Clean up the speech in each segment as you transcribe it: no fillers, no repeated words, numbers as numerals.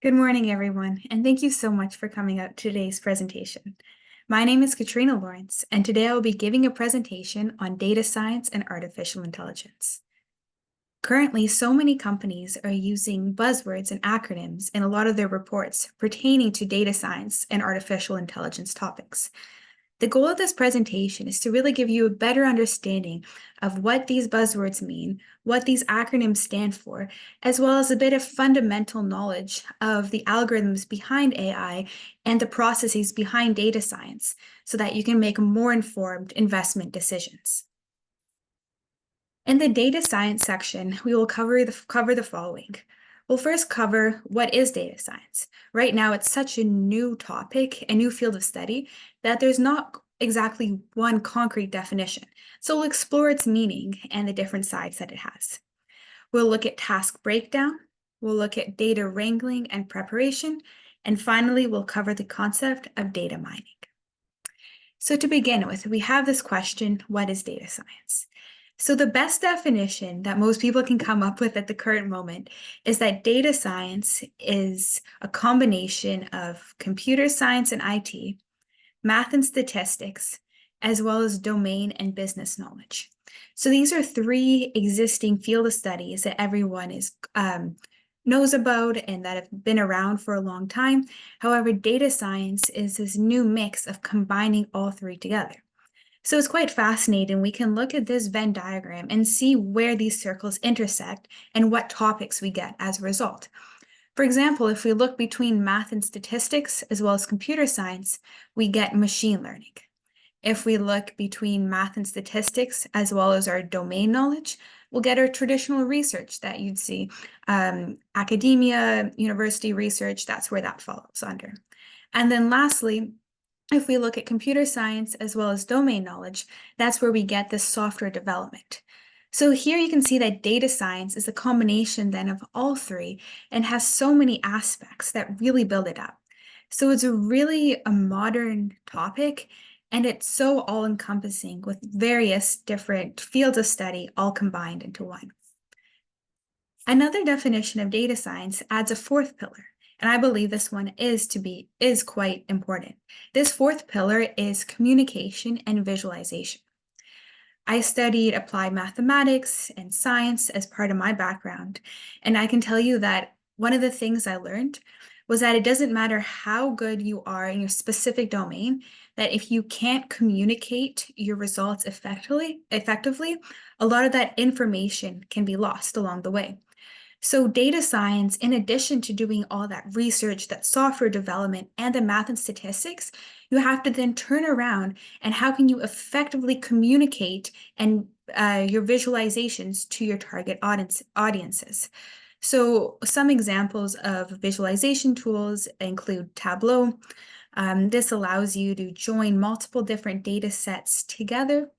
Good morning, everyone, and thank you so much for coming out to today's presentation. My name is Katrina Lawrence, and today I will be giving a presentation on data science and artificial intelligence. Currently, so many companies are using buzzwords and acronyms in a lot of their reports pertaining to data science and artificial intelligence topics. The goal of this presentation is to really give you a better understanding of what these buzzwords mean, what these acronyms stand for, as well as a bit of fundamental knowledge of the algorithms behind AI and the processes behind data science so that you can make more informed investment decisions. In the data science section, we will cover the following. We'll first cover what is data science. Right now, it's such a new topic, a new field of study, that there's not exactly one concrete definition. So we'll explore its meaning and the different sides that it has. We'll look at task breakdown, we'll look at data wrangling and preparation, and finally, we'll cover the concept of data mining. So to begin with, we have this question, what is data science? So the best definition that most people can come up with at the current moment is that data science is a combination of computer science and IT, math and statistics, as well as domain and business knowledge. So these are three existing field of studies that everyone knows about and that have been around for a long time. However, data science is this new mix of combining all three together. So it's quite fascinating. We can look at this Venn diagram and see where these circles intersect and what topics we get as a result. For example, if we look between math and statistics, as well as computer science, we get machine learning. If we look between math and statistics, as well as our domain knowledge, we'll get our traditional research that you'd see. Academia, university research, that's where that falls under. And then lastly, if we look at computer science as well as domain knowledge, that's where we get this software development. So here you can see that data science is a combination then of all three and has so many aspects that really build it up. So it's really a modern topic, and it's so all-encompassing with various different fields of study all combined into one. Another definition of data science adds a fourth pillar, and I believe this one is quite important. This fourth pillar is communication and visualization. I studied applied mathematics and science as part of my background, and I can tell you that one of the things I learned was that it doesn't matter how good you are in your specific domain, that if you can't communicate your results effectively, a lot of that information can be lost along the way. So data science, in addition to doing all that research, that software development, and the math and statistics, you have to then turn around and how can you effectively communicate and your visualizations to your target audiences. So some examples of visualization tools include Tableau. This allows you to join multiple different data sets together.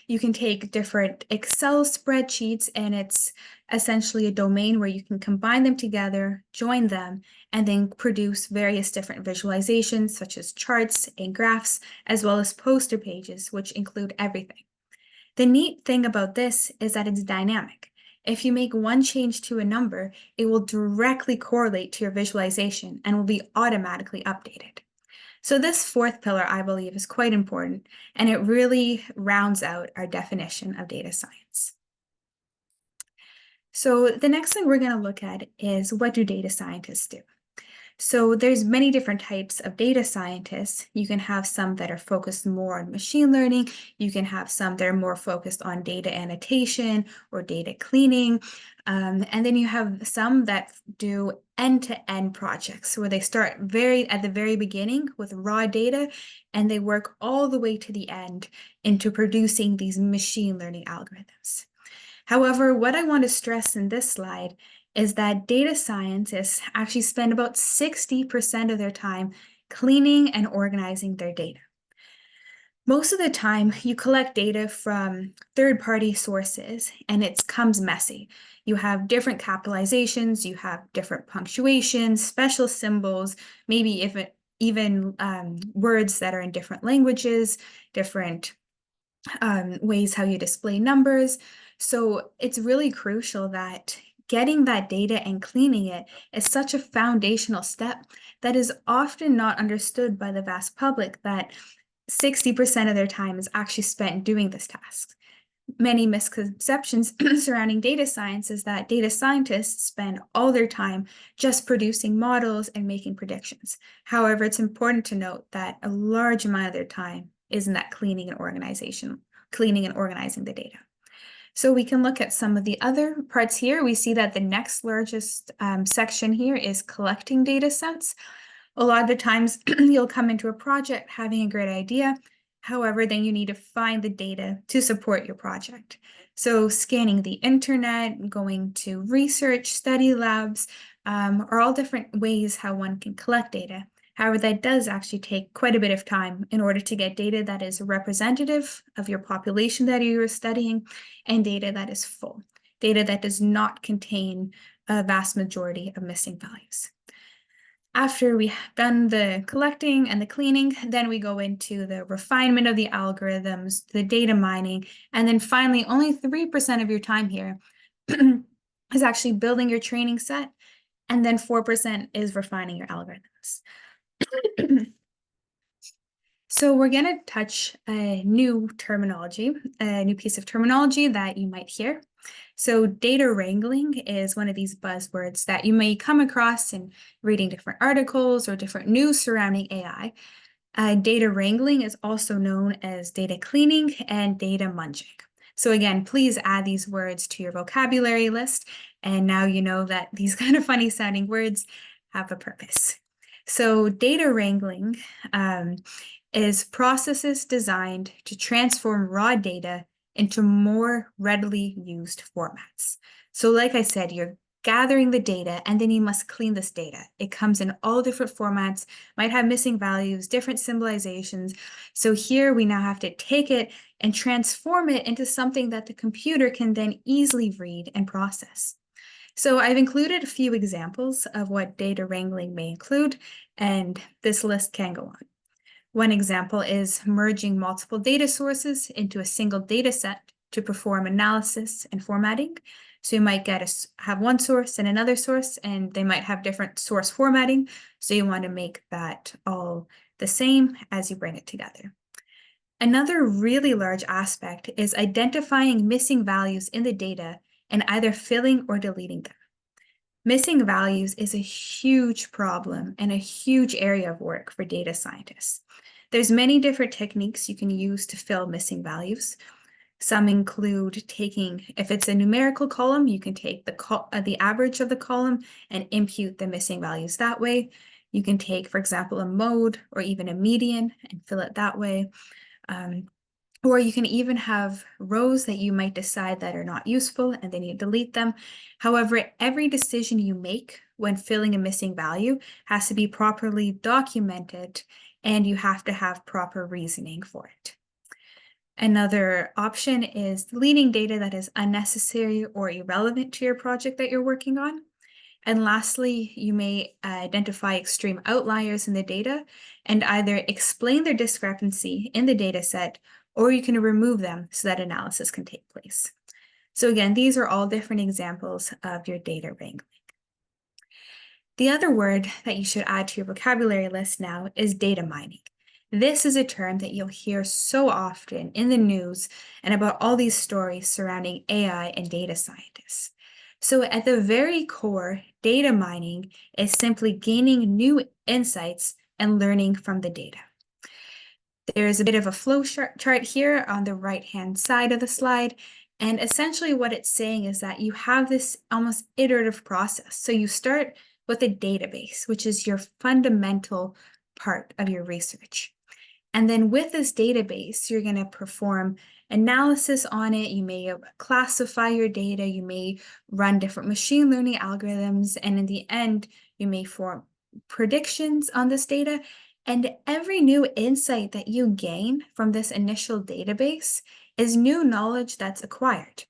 You can take different Excel spreadsheets, and it's essentially a domain where you can combine them together, join them, and then produce various different visualizations such as charts and graphs, as well as poster pages, which include everything. The neat thing about this is that it's dynamic. If you make one change to a number, it will directly correlate to your visualization and will be automatically updated. So this fourth pillar, I believe, is quite important, and it really rounds out our definition of data science. So the next thing we're going to look at is, what do data scientists do? So there's many different types of data scientists. You can have some that are focused more on machine learning. You can have some that are more focused on data annotation or data cleaning. And then you have some that do end-to-end projects where they start at the very beginning with raw data, and they work all the way to the end into producing these machine learning algorithms. However, what I want to stress in this slide is that data scientists actually spend about 60% of their time cleaning and organizing their data. Most of the time, you collect data from third-party sources, and it comes messy. You have different capitalizations, you have different punctuations, special symbols, maybe even words that are in different languages, different ways how you display numbers. So it's really crucial that getting that data and cleaning it is such a foundational step that is often not understood by the vast public, that 60% of their time is actually spent doing this task. Many misconceptions surrounding data science is that data scientists spend all their time just producing models and making predictions. However, it's important to note that a large amount of their time is in that cleaning and organizing the data. So we can look at some of the other parts here. We see that the next largest section here is collecting data sets. A lot of the times you'll come into a project having a great idea. However, then you need to find the data to support your project. So scanning the internet, going to research, study labs, are all different ways how one can collect data. However, that does actually take quite a bit of time in order to get data that is representative of your population that you are studying, and data that is full, data that does not contain a vast majority of missing values. After we have done the collecting and the cleaning, then we go into the refinement of the algorithms, the data mining, and then finally only 3% of your time here is actually building your training set, and then 4% is refining your algorithms. So we're going to touch a new terminology, a new piece of terminology that you might hear. So data wrangling is one of these buzzwords that you may come across in reading different articles or different news surrounding AI. Data wrangling is also known as data cleaning and data munging. So again, please add these words to your vocabulary list. And now you know that these kind of funny sounding words have a purpose. So data wrangling is processes designed to transform raw data into more readily used formats. So like I said, you're gathering the data and then you must clean this data. It comes in all different formats, might have missing values, different symbolizations. So here we now have to take it and transform it into something that the computer can then easily read and process. So I've included a few examples of what data wrangling may include, and this list can go on. One example is merging multiple data sources into a single data set to perform analysis and formatting. So you might have one source and another source, and they might have different source formatting. So you want to make that all the same as you bring it together. Another really large aspect is identifying missing values in the data and either filling or deleting them. Missing values is a huge problem and a huge area of work for data scientists. There's many different techniques you can use to fill missing values. Some include if it's a numerical column, you can take the average of the column and impute the missing values that way. You can take, for example, a mode or even a median and fill it that way. Or you can even have rows that you might decide that are not useful and then you delete them. However, every decision you make when filling a missing value has to be properly documented, and you have to have proper reasoning for it. Another option is deleting data that is unnecessary or irrelevant to your project that you're working on. And lastly, you may identify extreme outliers in the data and either explain their discrepancy in the data set, or you can remove them so that analysis can take place. So again, these are all different examples of your data wrangling. The other word that you should add to your vocabulary list now is data mining. This is a term that you'll hear so often in the news and about all these stories surrounding AI and data scientists. So at the very core, data mining is simply gaining new insights and learning from the data. There's a bit of a flow chart here on the right-hand side of the slide. And essentially what it's saying is that you have this almost iterative process. So you start with a database, which is your fundamental part of your research. And then with this database, you're going to perform analysis on it. You may classify your data. You may run different machine learning algorithms. And in the end, you may form predictions on this data. And every new insight that you gain from this initial database is new knowledge that's acquired.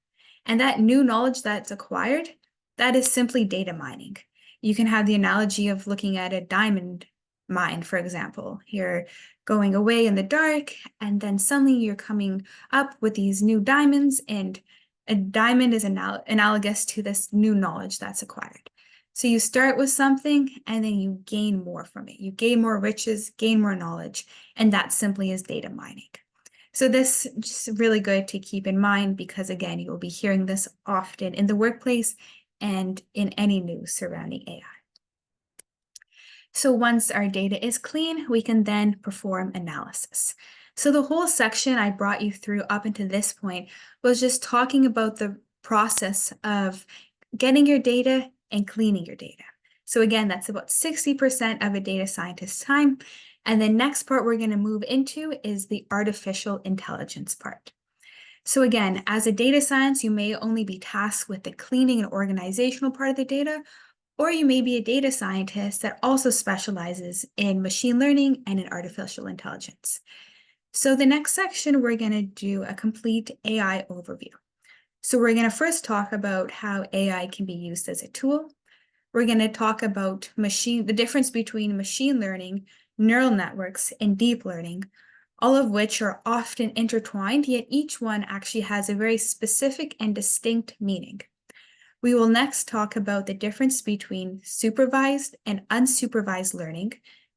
And that new knowledge that's acquired, that is simply data mining. You can have the analogy of looking at a diamond mine, for example. You're going away in the dark, and then suddenly you're coming up with these new diamonds, and A diamond is analogous to this new knowledge that's acquired. So you start with something and then you gain more from it. You gain more riches, gain more knowledge, and that simply is data mining. So this is just really good to keep in mind because, again, you will be hearing this often in the workplace and in any news surrounding AI. So once our data is clean, we can then perform analysis. So the whole section I brought you through up until this point was just talking about the process of getting your data and cleaning your data. So again, that's about 60% of a data scientist's time. And the next part we're going to move into is the artificial intelligence part. So again, as a data science, you may only be tasked with the cleaning and organizational part of the data, or you may be a data scientist that also specializes in machine learning and in artificial intelligence. So the next section, we're going to do a complete AI overview. So we're going to first talk about how AI can be used as a tool. We're going to talk about the difference between machine learning, neural networks, and deep learning, all of which are often intertwined, yet each one actually has a very specific and distinct meaning. We will next talk about the difference between supervised and unsupervised learning,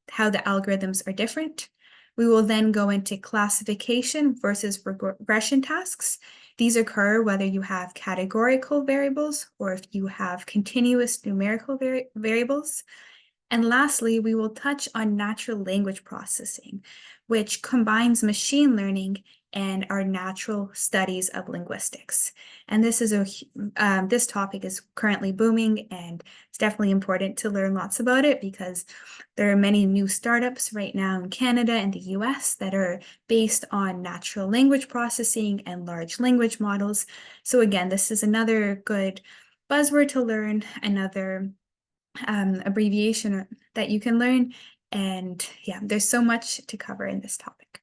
how the algorithms are different. We will then go into classification versus regression tasks. These occur whether you have categorical variables or if you have continuous numerical variables. And lastly, we will touch on natural language processing, which combines machine learning and our natural studies of linguistics. And this topic is currently booming, and it's definitely important to learn lots about it because there are many new startups right now in Canada and the US that are based on natural language processing and large language models. So again, this is another good buzzword to learn, another abbreviation that you can learn. And yeah, there's so much to cover in this topic.